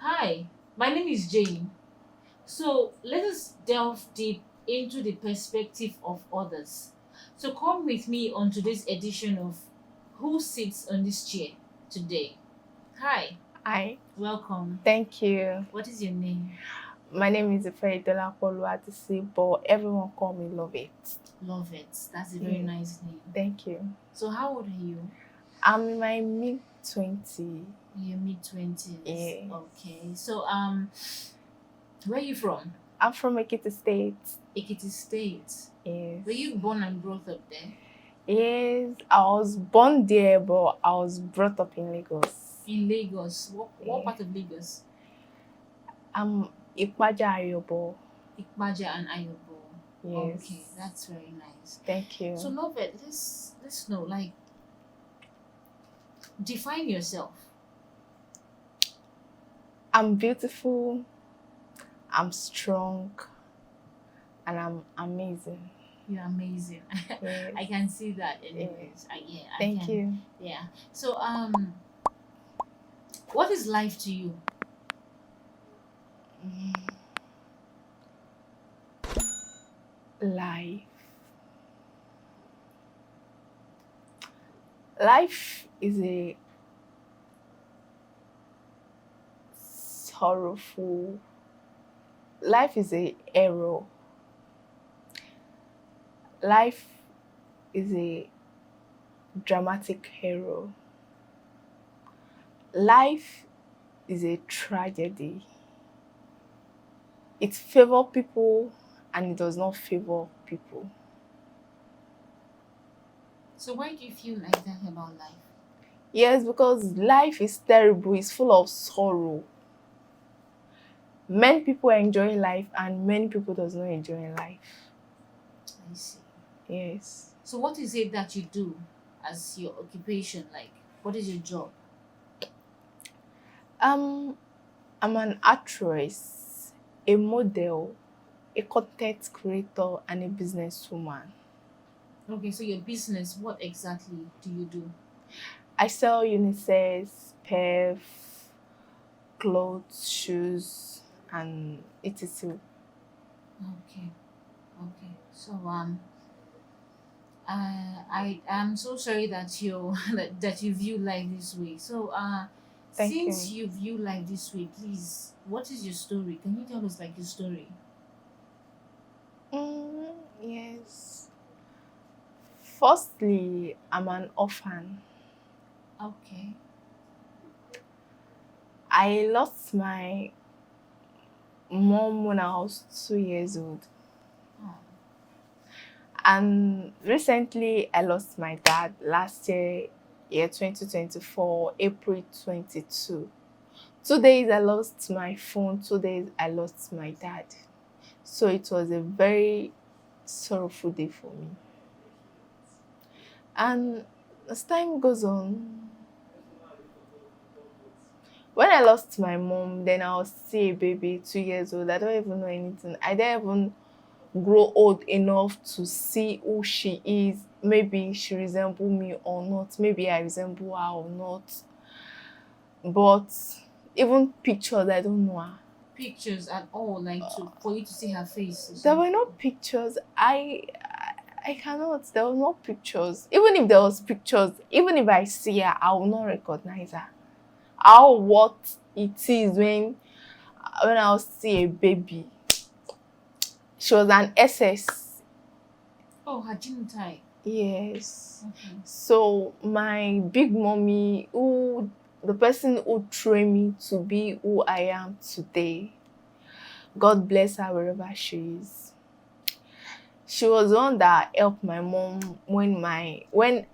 Hi, my name is Jane. So let us delve deep into the perspective of others. So come with me on today's edition of Who Sits on This Chair Today. Hi, Hi, welcome. thank you. What is your name? My name is IFEDOLAPO, but everyone call me Love It. Love it. That's a very Yeah, nice name. thank you. So how old are you? I'm in my mid 20. Your mid 20s. Yeah, Okay. So where are you from? I'm from Ekiti State. Ekiti State. Yes, Were you born and brought up there? yes. I was born there, but I was brought up in Lagos. In Lagos. What Yeah, part of Lagos? I'm Ikpaja Ayobo. Ikbaja and Ayobo. Okay, Yes, that's very nice. thank So you. love it. Let's know, like, define yourself. I'm beautiful. I'm strong, and I'm amazing. You're amazing. Yes, I can see that yeah. anyways. Yeah, I Thank can. you. Yeah. So what is life to you? Life. Life is a sorrowful. Life is a error. Life is a dramatic hero. Life is a tragedy. It favors people and it does not favor people. So why do you feel like that about life? Yes, because life is terrible, it's full of sorrow. Many people enjoy life and many people does not enjoy life. I see. Yes. So what is it that you do as your occupation? Like, what is your job? Um I'm an actress, a model, a content creator, and a businesswoman. Okay, so your business, what exactly do you do? I sell unisex, perf, clothes, shoes, and etc. Okay, okay. So I am so sorry that you that you view life this way. So Thank since you. you view life this way, please, what is your story? Can you tell us like your story? Yes. Firstly, I'm an orphan. Okay. I lost my mom when I was 2 years old. Oh, And recently, I lost my dad last year 2024, April 22. 2 days I lost my phone, 2 days I lost my dad. So it was a very sorrowful day for me. And as time goes on, when I lost my mom, then I was still a baby, 2 years old. I don't even know anything. I didn't even grow old enough to see who she is. Maybe she resemble me or not. Maybe I resemble her or not. But even pictures, I don't know her. pictures at all, like to for you to see her face or There were something. no pictures. I cannot. There were no pictures. Even if there was pictures, even if I see her, I will not recognize her. How what it is when I was still a baby. She was an SS. Oh, her genotype. Yes. Okay. So my big mommy, who the person who trained me to be who I am today, God bless her wherever she is. She was the one that helped my mom when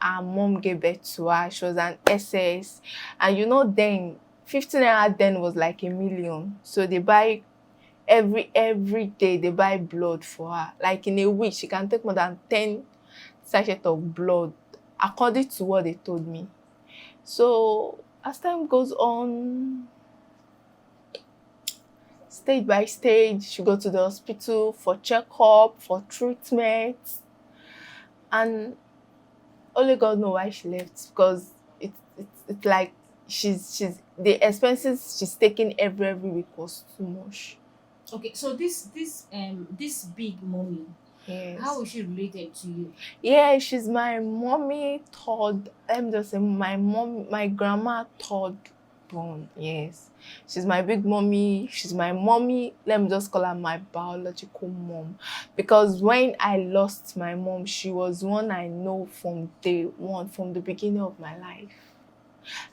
our mom gave birth to her. She was an SS, and then 15 naira then was like a million. So they buy every day they buy blood for her. Like in a week, she can take more than 10 sachets of blood, according to what they told me. So as time goes on, stage by stage, she go to the hospital for checkup, for treatment, and only God know why she left because it's like she's the expenses she's taking every week was too much. Okay, so this big mommy, how Yes. is she related to you? Yeah, she's my mommy third. Let me just say my grandma third born. Yes. She's my big mommy. She's my mommy. Let me just call her my biological mom. Because when I lost my mom, she was one I know from day one, from the beginning of my life.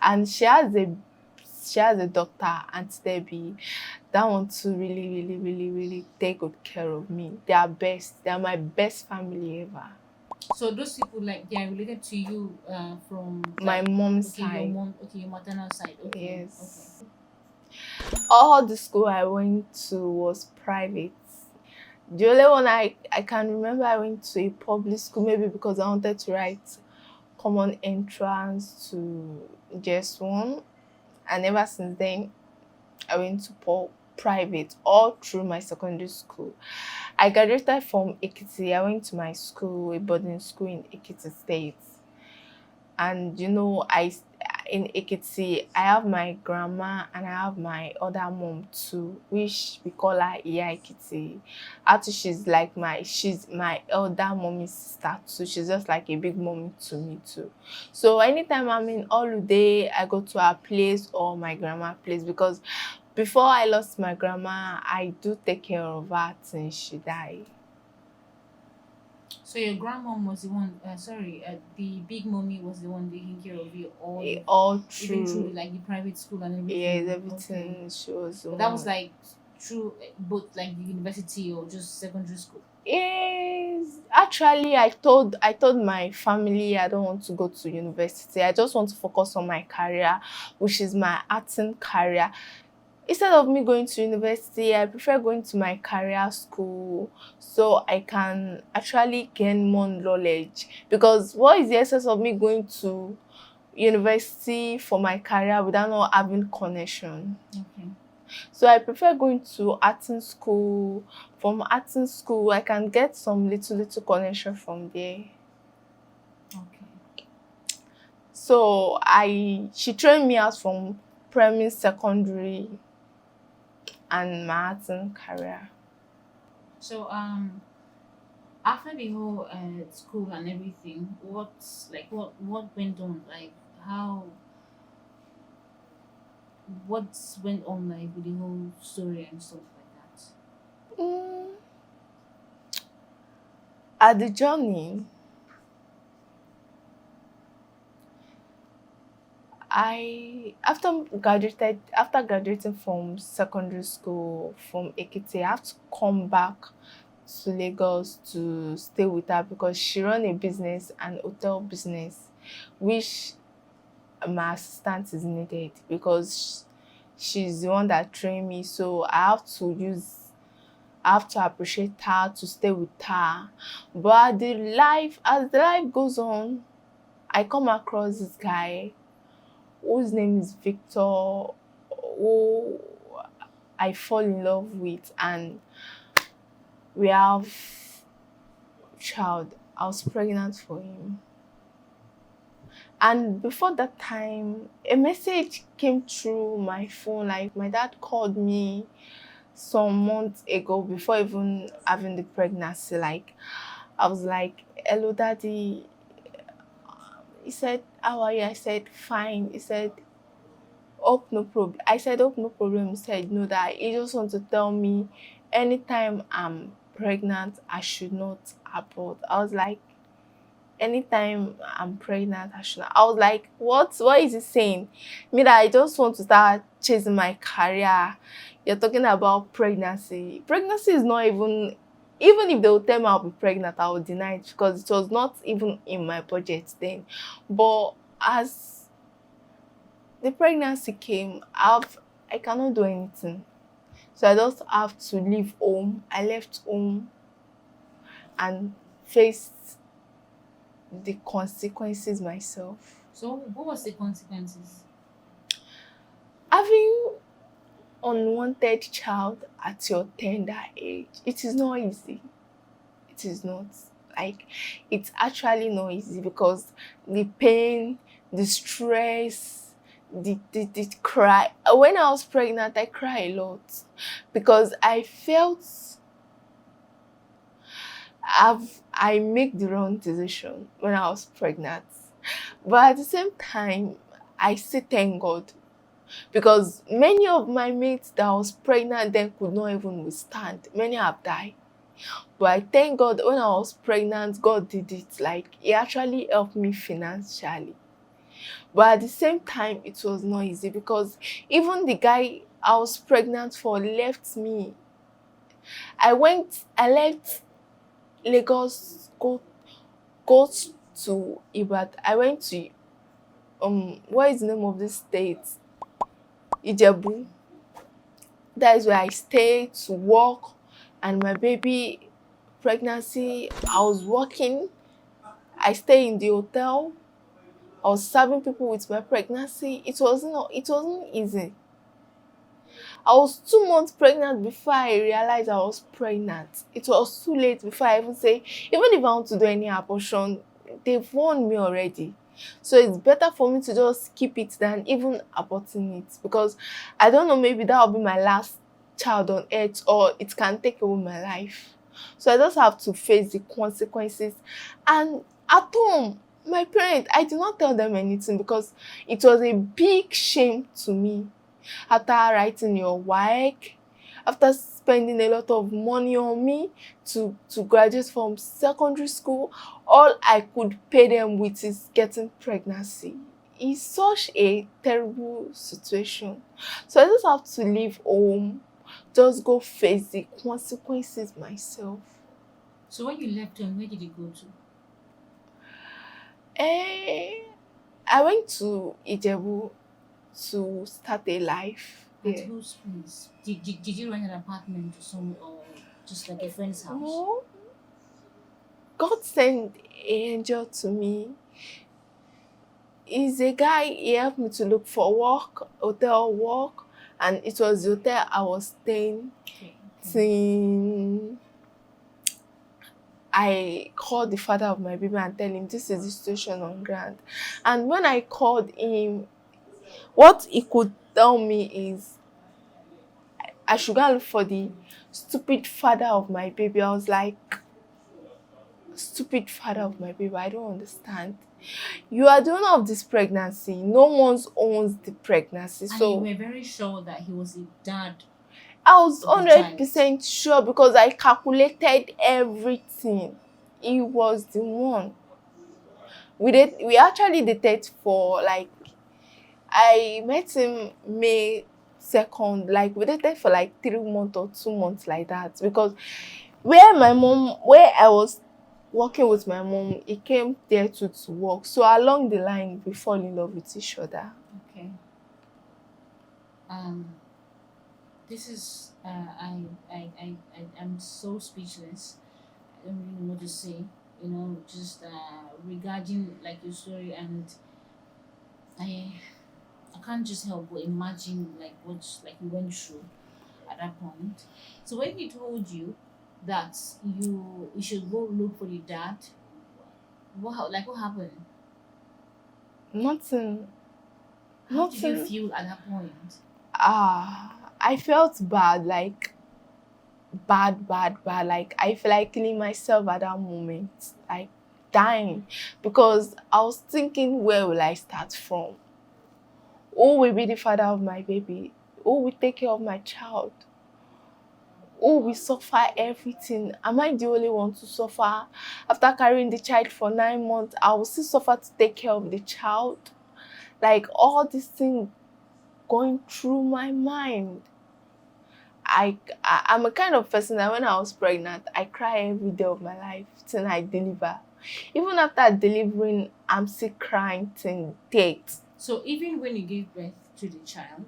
And she has a daughter, Aunt Debbie. That one too really take good care of me. They are best. They are my best family ever. So those people, like, they are related to you from, My like, mom's okay, your side. mom, okay, your maternal side. Okay, okay. Yes. All the school I went to was private. The only one I can remember I went to a public school, maybe because I wanted to write common entrance to JS1. And ever since then, I went to private all through my secondary school. I graduated from Ekiti. I went to my school, a boarding school in Ekiti State. And in Ekiti, I have my grandma and I have my other mom too, which we call her Iya Ekiti. Actually, she's my elder mommy's sister too. She's just like a big mommy to me too. So anytime I'm in holiday, I go to her place or my grandma place, because before I lost my grandma, I do take care of her since she died. So your grandmom was the one, sorry, the big mommy was the one taking care of you All even through through, like the private school and yes, everything. Okay. everything she was the But that was one. like through both like the university or just secondary school. Yes, actually, I told my family I don't want to go to university. I just want to focus on my career, which is my acting career. Instead of me going to university, I prefer going to my career school so I can actually gain more knowledge. Because what is the essence of me going to university for my career without not having connection? Okay. So I prefer going to acting school. From acting school, I can get some little connection from there. Okay. So she trained me out from primary, secondary, and my acting career. So after the whole school and everything, what went on? Like, how what went on, like, with the whole story and stuff like that? Mm, at the journey, I after graduating from secondary school from Ekiti, I have to come back to Lagos to stay with her because she run a business, an hotel business, which my assistant is needed because she's the one that trained me. So I have to appreciate her to stay with her. But as the life goes on, I come across this guy whose name is Victor, who I fall in love with, and we have child. I was pregnant for him. And before that time, a message came through my phone. Like my dad called me some months ago before even having the pregnancy. Like I was like, "Hello, daddy." He said, "How are you?" I said, "Fine." He said, "Hope no problem." I said, "Hope no problem." He said, "No, that he just want to tell me anytime I'm pregnant, I should not abort." I was like, anytime I'm pregnant, I should not. I was like, what is he saying? Me that I just want to start chasing my career. You're talking about pregnancy. Pregnancy is not even if they will tell me I'll be pregnant, I will deny it because it was not even in my budget then. But as the pregnancy came, I cannot do anything. So I just have to leave home. I left home and faced the consequences myself. So what was the consequences? Having unwanted child at your tender age, it is not easy. It is not. Like, it's actually not easy because the pain, the stress, the cry. When I was pregnant, I cried a lot because I felt I make the wrong decision when I was pregnant. But at the same time, I still thank God because many of my mates that was pregnant then could not even withstand. Many have died. But I thank God when I was pregnant, God did it. Like, He actually helped me financially. But at the same time, it was not easy because even the guy I was pregnant for left me. I left Lagos, go to Ibadan. I went to what is the name of this state? Ijebu. That is where I stayed to work, and my baby pregnancy, I was working. I stayed in the hotel. I was serving people with my pregnancy. It wasn't easy. I was 2 months pregnant before I realized I was pregnant. It was too late before I even say, even if I want to do any abortion, they've warned me already. So it's better for me to just keep it than even aborting it because I don't know, maybe that will be my last child on earth or it can take away my life. So I just have to face the consequences. And at home, my parents, I did not tell them anything because it was a big shame to me after writing your work, after spending a lot of money on me to graduate from secondary school, all I could pay them with is getting pregnancy. It's such a terrible situation. So I just have to leave home, just go face the consequences myself. So when you left home, where did you go to? Eh, I went to Ijebu to start a life At there. whose place? Did you rent an apartment or some or just like a friend's house? No, God sent an angel to me. He's a guy, he helped me to look for work, hotel work, and it was the hotel I was staying Okay. till I called the father of my baby and tell him this is the situation on ground. And when I called him, what he could tell me is I should go look for the stupid father of my baby. I was like, stupid father of my baby, I don't understand. You are the owner of this pregnancy. No one owns the pregnancy. And you So were very sure that he was a dad. I was of the child. 100% sure because I calculated everything. He was the one. We actually dated for like, I met him May 2nd, like we dated for like 3 months or 2 months like that. Because where I was working with my mom, he came there to work. So along the line, we fall in love with each other. Okay. This is I'm so speechless. I don't really know what to say. Just regarding like your story, and I I can't just help but imagine like what like you went through at that point. So when he told you that you should go look for your dad, what happened? Nothing. How did you Nothing. feel at that point? I felt bad, like bad. Like I feel like killing myself at that moment, like dying, because I was thinking, where will I start from? Who will be the father of my baby? Who will take care of my child? Who will suffer everything? Am I the only one to suffer? After carrying the child for 9 months, I will still suffer to take care of the child. Like all these things going through my mind. I'm a kind of person that when I was pregnant, I cry every day of my life till I deliver. Even after delivering, I'm still crying till date. So even when you gave birth to the child,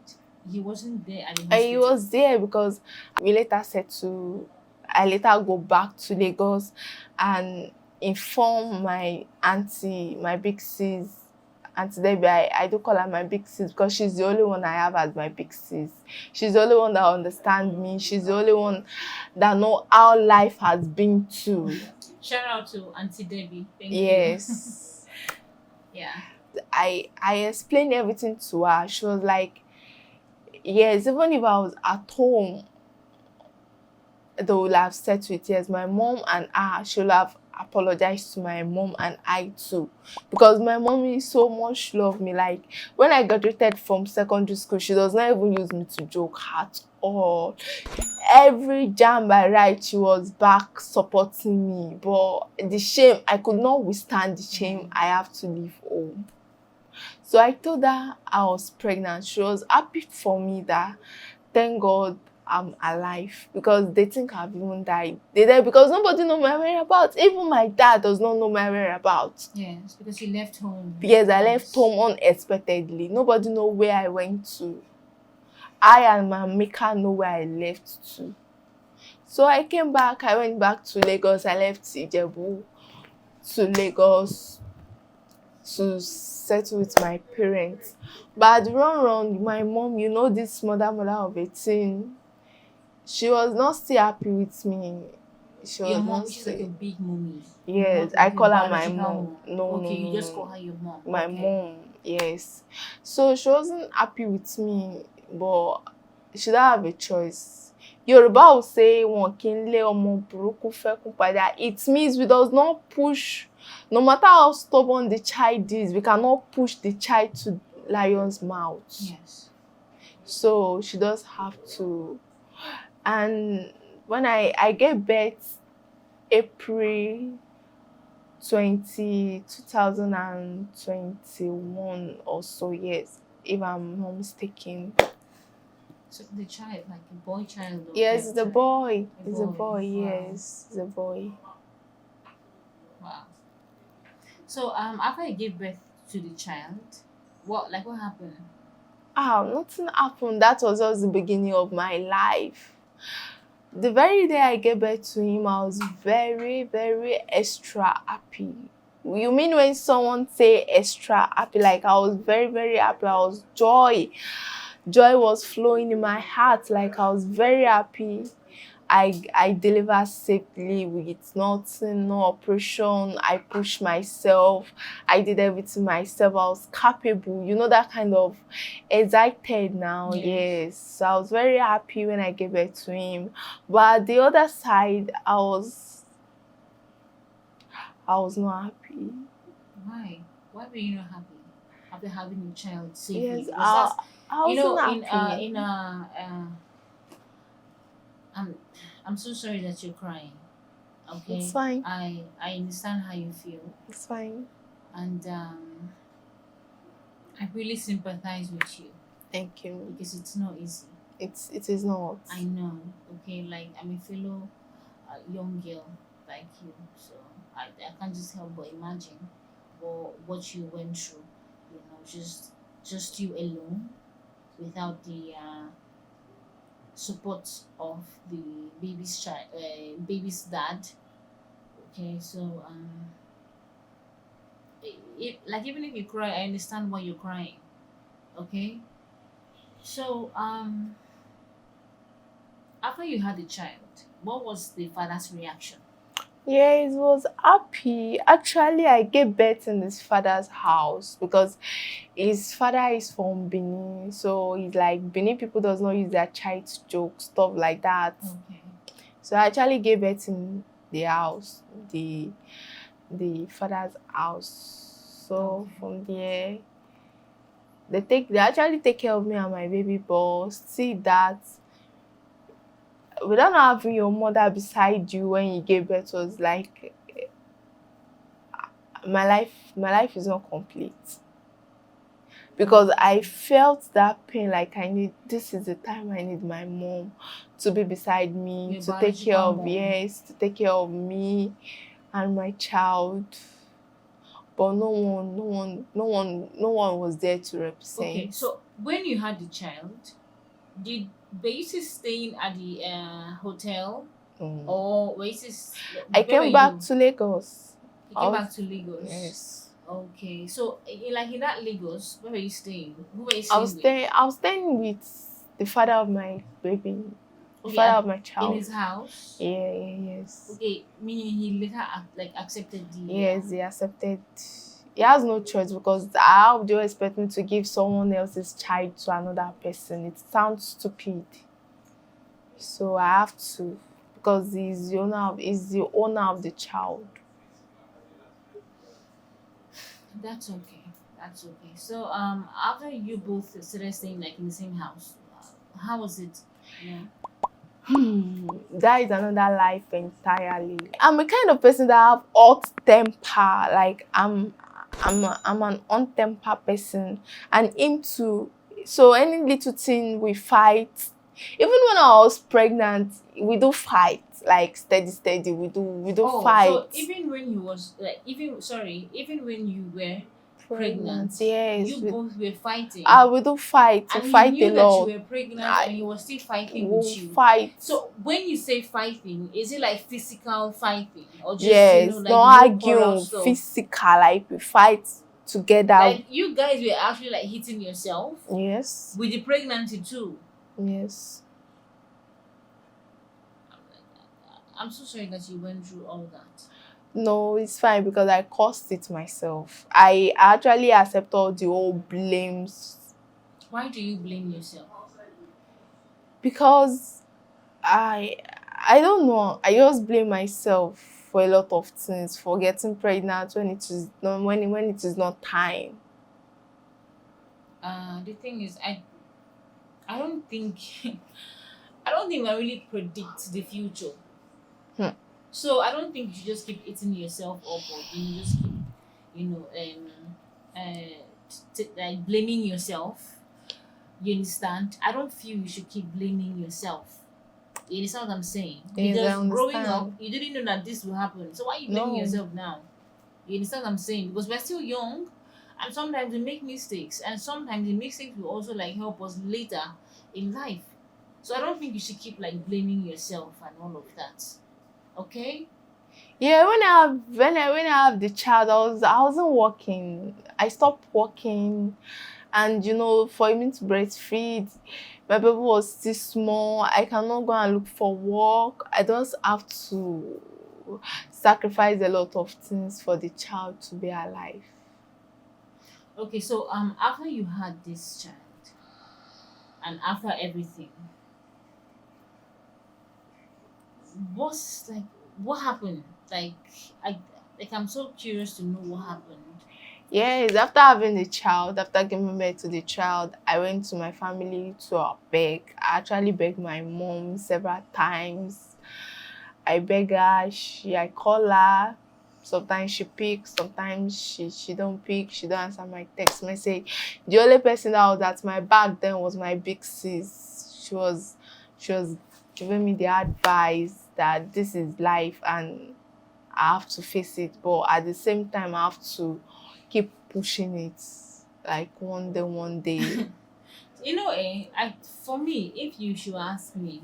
he wasn't there at the And hospital. he was there because we later settled. I later go back to Lagos and inform my auntie, my big sis, Auntie Debbie. I do call her my big sis because she's the only one I have as my big sis. She's the only one that understands me. She's the only one that know how life has been too. Shout out to Auntie Debbie. Thank you. Yes. Yeah. I explained everything to her. She was like, yes, even if I was at home, they will have settled it. Yes, my mom and I should have apologized to my mom and I too. Because my mommy so much love me. Like when I graduated from secondary school, she does not even use me to joke at all. Every jam I write, she was back supporting me. But the shame, I could not withstand the shame. I have to leave home. So I told her I was pregnant. She was happy for me that thank God I'm alive, because they think I've even died. They died because nobody know my whereabouts. Even my dad does not know my whereabouts. Yes, because you left home. Yes, I left home unexpectedly. Nobody know where I went to. I and my maker know where I left to. So I came back. I went back to Lagos. I left Ijebu to Lagos to settle with my parents. But at the run, my mom, you know, this mother of a teen, she was not still happy with me. She Your was mom, not she's like still. your big mommy. Yes, Not I like your call her my biological mom. mom. No, Okay, no, you no, just no. call her your mom. My Okay. mom, yes. So she wasn't happy with me, but she don't have a choice. Yoruba will say, "Wọn kì í lé ọmọ burúkú fẹ́kún padà." It means we does not push, no matter how stubborn the child is, we cannot push the child to lion's mouth. Yes. So she does have to. And when I gave birth April 2021 or so, yes, if I'm not mistaken. So the child, like a boy child. Or Yes, girl it's a child? boy. It's a boy. boy, Wow. yes. It's a boy. Wow. So after you gave birth to the child, what happened? Nothing happened. That was just the beginning of my life. The very day I gave birth to him, I was very, very extra happy. You mean when someone say extra happy? Like I was very, very happy. I was joy. Joy was flowing in my heart. Like I was very happy. I delivered safely with nothing, no operation. I pushed myself. I did everything myself. I was capable. You know that kind of excited now. Yes. So I was very happy when I gave birth to him. But the other side, I was not happy. Why? Why were you not happy after having your child safely? Yes, Because I wasn't happy. I'm so sorry that you're crying. Okay. It's fine. I understand how you feel, It's fine. and I really sympathize with you Thank you. because it's not easy. It is not. I know. Okay, like I'm a fellow young girl like you, so I can't just help but imagine what you went through. You know, just you alone, without the support of the baby's dad. Okay, so like even if you cry, I understand why you're crying. Okay, so after you had the child, what was the father's reaction? Yeah, it was happy. Actually, I gave birth in his father's house because his father is from Benin. So he's like, Benin people does not use their child to joke, stuff like that. Okay. So I actually gave birth in the house, the father's house. So Okay. from there, they actually take care of me and my baby, but see that without not having your mother beside you when you gave birth was like my life is not complete, because I felt that pain. Like this is the time I need my mom to be beside me, Your to take care biological of mom. yes, to take care of me and my child. But no one was there to represent. Okay, so when you had the child, did basis staying at the hotel or basis? I came back to Lagos. You came back to Lagos. Yes. Okay, so like in that Lagos, where were you staying? Who were you I was staying with? staying with the father of my baby, the Okay, father of my child. in his house. Yes. Okay, meaning he later accepted the. Yes, he accepted. he has no choice, because how do you expect me to give someone else's child to another person? It sounds stupid. So I have to, because he's the owner of the child. That's okay. That's okay. So after you both started staying like in the same house, how was it? Yeah. That is another life entirely. I'm a kind of person that have hot temper. Like I'm an on-temper person, and him too. So any little thing we fight. Even when I was pregnant, we do fight. Like steady, steady. We do Oh, fight. so even when you was like even when you were pregnant, Yes. you both were fighting, We do fight. We and he fight a knew that you lot. were pregnant, and I he was still fighting will with you. fight. So when you say fighting, is it like physical fighting or just Yes, like not no quarrel arguing, stuff? physical, like we fight together. Like you guys were actually like hitting yourself Yes, with the pregnancy too. yes. I'm so sorry that you went through all that. No, it's fine because I caused it myself. I actually accept all the whole blames Why do you blame yourself? because I I don't know. I just blame myself for a lot of things, for getting pregnant when it is not when it is not time. The thing is, I don't think I don't think I really predict the future. Hmm. So I don't think you just keep eating yourself up, or you just keep, you know, like blaming yourself. You understand? I don't feel you should keep blaming yourself. You understand what I'm saying? Yes, I Because growing up, understand. you didn't know that this will happen. So why are you blaming No. yourself now? You understand what I'm saying? Because we're still young, and sometimes we make mistakes, and sometimes the mistakes will also like help us later in life. So I don't think you should keep like blaming yourself and all of that. Okay? Yeah, when I have the child, I wasn't working. I stopped working, and for me to breastfeed, my baby was still small. I cannot go and look for work. I just have to sacrifice a lot of things for the child to be alive. Okay, so after you had this child and after everything, what's like what happened? Like I I'm so curious to know what happened. Yes, after having the child, after giving birth to the child, I went to my family to beg. I actually begged my mom several times. I beg her, I call her. Sometimes she picks, sometimes she don't pick, she don't answer my text message. The only person that was at my back then was my big sis. She was giving me the advice that this is life and I have to face it, but at the same time I have to keep pushing it. Like one day. I for me, if you should ask me,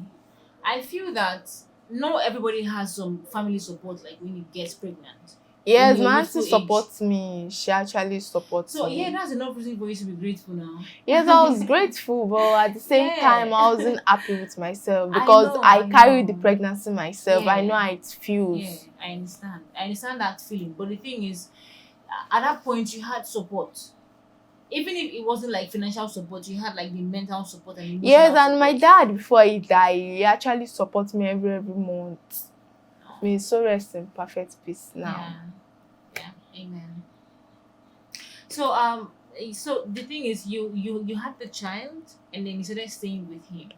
I feel that not everybody has some family support like when you get pregnant in Yes, your my auntie youthful age. supports me. She actually supports So yeah, me. that's enough reason for you to be grateful now. Yes, I was grateful, but at the same time, I Yeah. wasn't happy with myself I because know, I I carried the know. pregnancy myself. I know Yeah. how it Yeah, feels. I understand. I understand that feeling. But the thing is, at that point, you had support. Even if it wasn't like financial support, you had like the mental support and Yes, emotional and my support. dad, before he died, he actually supports me every month. Oh, May his soul rest in perfect peace now. yeah, yeah, amen. So so the thing is, you had the child, and then you started staying with him.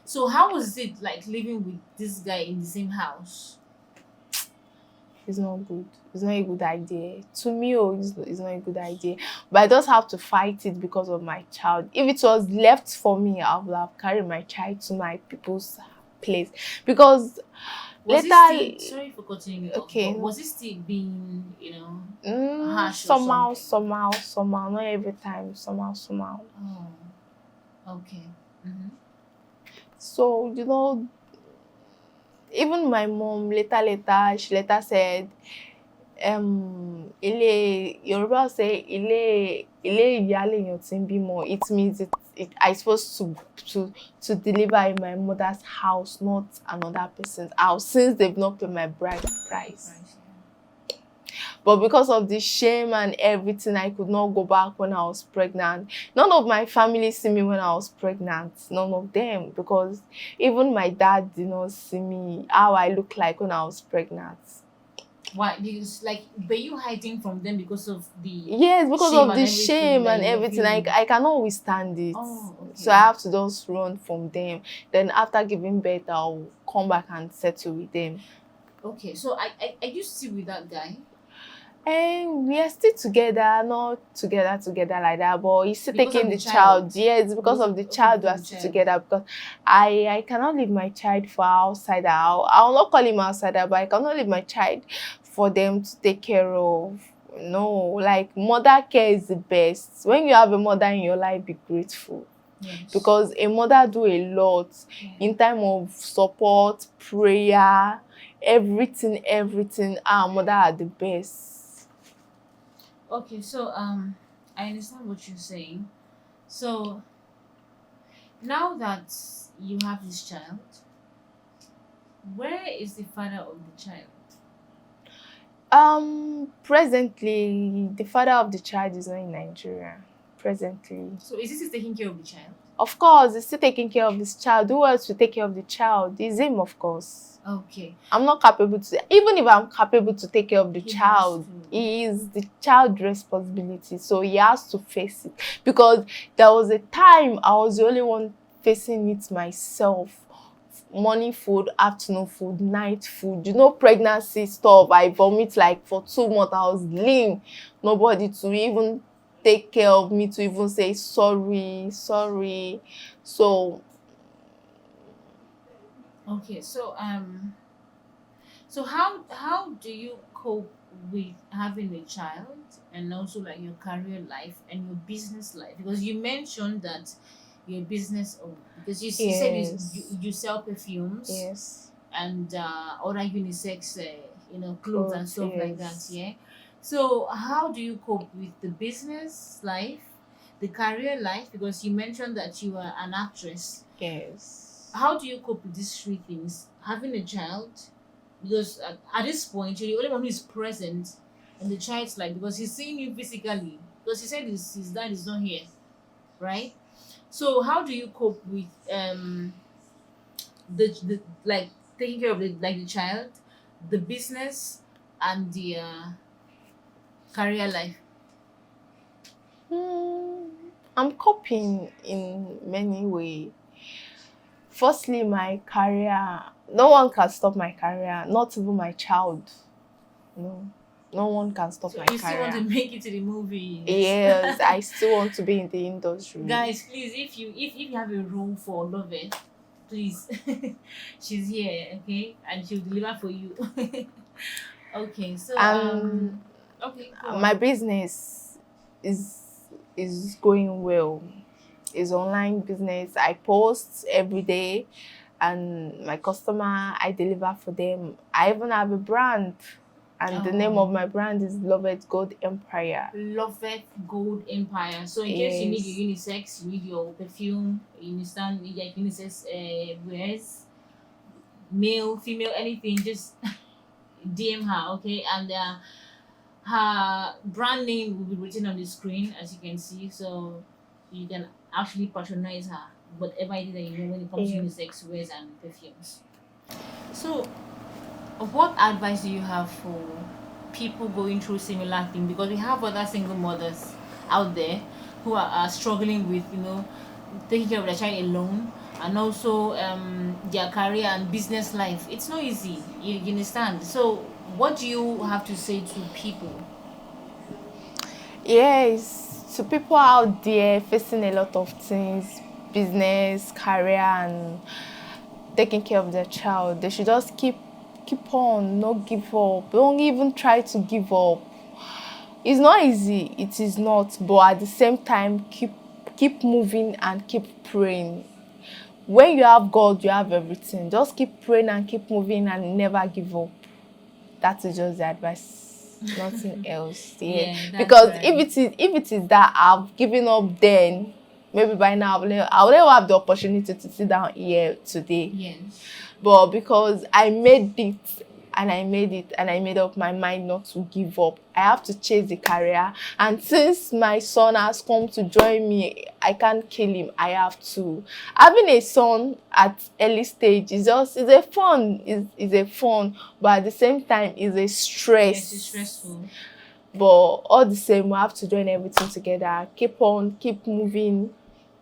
So how was it like living with this guy in the same house? It's not good. It's not a good idea. To me, it's not a good idea. But I just have to fight it because of my child. If it was left for me, I would have carried my child to my people's place. Because Was it still, later, sorry for cutting you off, okay, but was it still being, harsh or somehow, something? somehow, not every time, somehow. Oh, okay. Mm-hmm. So, even my mom she later said, Yoruba say ilé ìyá lèèyàn tí ń bímọ. It means I supposed to deliver in my mother's house, not another person's house, since they've not paid my bride price. Price, yeah. But because of the shame and everything, I could not go back when I was pregnant. None of my family see me when I was pregnant. None of them. Because even my dad did not see me how I look like when I was pregnant. Why? Because like, were you hiding from them because of the Yes, because shame of and the everything shame that and you were everything. feeling? I cannot withstand it. Oh, okay. So I have to just run from them. Then after giving birth, I'll come back and settle with them. Okay, so are you still with that guy? And we are still together, not together like that, but he's still Because of taking the the child. child? Yes, because of the Okay, child, we because are of the still child. together because I cannot leave my child for outsider. I'll not call him outsider, but I cannot leave my child for them to take care of. No, like mother care is the best. When you have a mother in your life, be grateful. Yes. Because a mother do a lot in time of support, prayer, everything. Our mother are the best. Okay, so I understand what you're saying. So now that you have this child, where is the father of the child? Presently, the father of the child is not in Nigeria. Presently. So is this taking care of the child? Of course, he's still taking care of his child. Who else will take care of the child? It's him, of course. Okay. I'm not capable to, even if I'm capable to take care of the He has child, to. it is the child's responsibility. So he has to face it. Because there was a time I was the only one facing it myself. Morning food, afternoon food, night food. You know, pregnancy stuff. I vomit like for 2 months. I was lean. Nobody to even take care of me, to even say sorry. So Okay, so how do you cope with having a child and also like your career life and your business life? Because you mentioned that you're a business owner because you said yes, you sell perfumes yes, and other unisex clothes and clothes, stuff like that. yes. Yeah. So how do you cope with the business life, the career life? Because you mentioned that you are an actress. Yes. How do you cope with these three things? Having a child, because at this point you're the only one who is present in the child's life because he's seeing you physically. Because he said his dad is not here, right? So how do you cope with the like taking care of the child, the business, and the career life? Hmm, I'm coping in many ways. Firstly, my career. No one can stop my career, not even my child. No, no one can stop So my you still want to career. make it to the movies? Yes, I still want to be in the industry. Guys, please, if you have a role for Loveth, please, she's here, okay, and she'll deliver for you. Okay, so And okay, go my on. business is is going well. It's online business. I post every day, and my customer, I deliver for them. I even have a brand, and the name of Oh, my brand is Loveth Gold Empire. Loveth Gold Empire. So in case you need Yes, your unisex, you need your perfume, you understand, you like unisex wears, male, female, anything, just DM her, okay, and her brand name will be written on the screen as you can see, so you can actually patronize her whatever it is that you know when it comes to yeah. unisex wears and perfumes. So what advice do you have for people going through similar thing? Because we have other single mothers out there who are struggling with taking care of their child alone, and also their career and business life. It's not easy, you understand. So what do you have to say to people? Yes, to people out there facing a lot of things, business, career, and taking care of their child, they should just keep on, not give up. Don't even try to give up. It's not easy, it is not, but at the same time, keep moving and keep praying. When you have God, you have everything. Just keep praying and keep moving and never give up. That is just the advice, nothing else. Yeah, Yeah, that's because right. if it is that I've given up, then maybe by now I will never have the opportunity to sit down here today. Yes. But because I made it and I made it, and I made up my mind not to give up. I have to chase the career, and since my son has come to join me, I can't kill him. I have to. Having a son at early stage is a fun, is a fun, but at the same time is a stress. Yes, it's stressful. But all the same, we have to join everything together. Keep on, keep moving,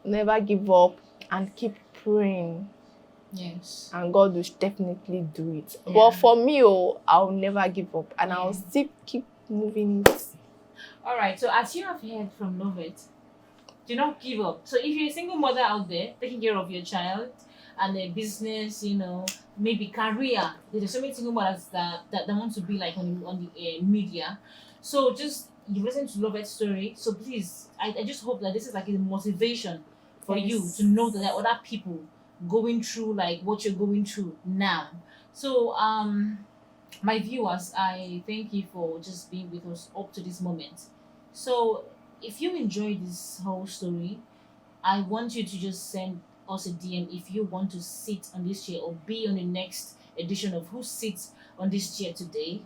never give up, and keep praying. Yes. And God will definitely do it. Yeah. But for me, I'll never give up, and I'll Yeah. still keep moving it. All right. So as you have heard from Loveth, do not give up. So if you're a single mother out there taking care of your child and a business, maybe career, there's so many single mothers that want to be like on the media. So just you listen to Loveth's story. So please, I just hope that this is like a motivation for you Yes. to know that there are other people going through like what you're going through now. So my viewers, I thank you for just being with us up to this moment. So if you enjoyed this whole story, I want you to just send us a DM if you want to sit on this chair or be on the next edition of Who Sits on This Chair Today.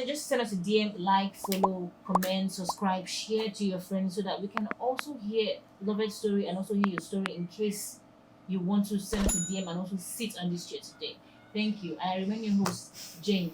Just send us a DM, like, follow, comment, subscribe, share to your friends so that we can also hear Lovett's story and also hear your story in case you want to send us a DM and also sit on this chair today. Thank you. And I remain your host, Jane.